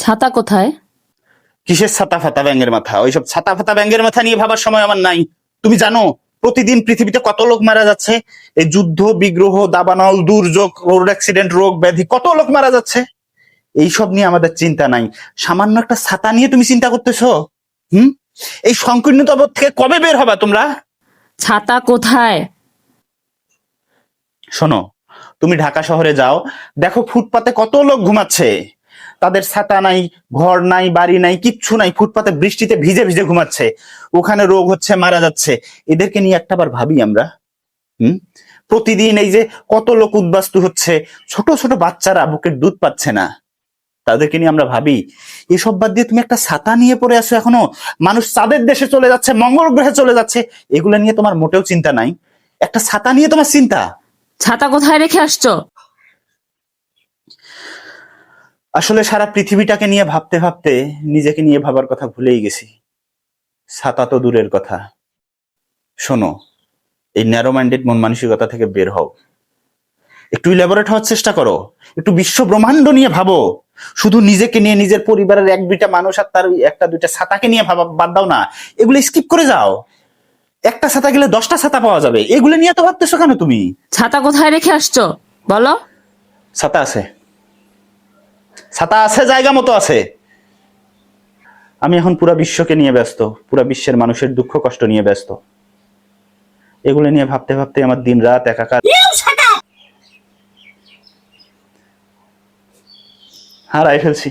ছাতা কোথায়? কিসের ছাতা ফাতা ব্যাঙের মাথা? ওইসব ছাতা ফাতা ব্যাঙের মাথা নিয়ে ভাবার সময় আমার নাই। তুমি জানো প্রতিদিন পৃথিবীতে কত লোক মারা যাচ্ছে? এই যুদ্ধ বিগ্রহ দাবানল দুর্যোগ রোড অ্যাক্সিডেন্ট রোগ ব্যাধি কত লোক মারা যাচ্ছে। এইসব নিয়ে আমাদের চিন্তা নাই, সামান্য একটা ছাতা নিয়ে তুমি চিন্তা করতেছো? হুম, এই সংকীর্ণতা থেকে কবে বের হবা তোমরা? ছাতা কোথায়? শোনো, তুমি ঢাকা শহরে যাও, দেখো ফুটপাতে কত লোক ঘুমাচ্ছে, তাদের ছাতা নাই, ঘর নাই, বাড়ি নাই, কিচ্ছু নাই, ফুটপাতে বৃষ্টিতে ভিজে ভিজে ঘুমাচ্ছে, ওখানে রোগ হচ্ছে, মারা যাচ্ছে। এদেরকে নিয়ে একটাবার ভাবি আমরা। হুম, প্রতিদিন এই যে কত লোক উদ্বাস্তু হচ্ছে, ছোট ছোট বাচ্চারা বুকের দুধ পাচ্ছে না, তাদেরকে নিয়ে আমরা ভাবি। এসব বাদ দিয়ে তুমি একটা ছাতা নিয়ে পড়ে আসো এখনো। মানুষ চাঁদের দেশে চলে যাচ্ছে, মঙ্গল গ্রহে চলে যাচ্ছে, এগুলো নিয়ে তোমার মোটেও চিন্তা নাই। একটা ছাতা নিয়ে তোমার চিন্তা। ছাতা কোথায় রেখে আসছো? আসলে সারা পৃথিবীটাকে নিয়ে ভাবতে ভাবতে নিজেকে নিয়ে ভাবার কথা ভুলেই গেছি। ছাতা তো দূরের কথা। শোনো, এই ন্যারো মাইন্ডেড মন মানসিকতা থেকে বের হও, একটু ইলাবোরেট হওয়ার চেষ্টা করো, একটু বিশ্ব ব্রহ্মাণ্ড নিয়ে ভাবো। শুধু নিজেকে নিয়ে, নিজের পরিবারের এক দুইটা মানুষ আর তার একটা দুইটা ছাতাকে নিয়ে ভাবা বাদ দাও না, এগুলো স্কিপ করে যাও। একটা ছাতা গেলে 10টা ছাতা পাওয়া যাবে, এগুলো নিয়ে তো ভাবতেছো কেন তুমি? ছাতা কোথায় রেখে আসছো বলো? ছাতা আছে, ছাতা আছে, জায়গা মতো আছে। আমি এখন পুরা বিশ্বকে নিয়ে ব্যস্ত, পুরা বিশ্বের মানুষের দুঃখ কষ্ট নিয়ে ব্যস্ত। এগুলো নিয়ে ভাবতে ভাবতে আমার দিন রাত একাকার। হারাই ফেলছি।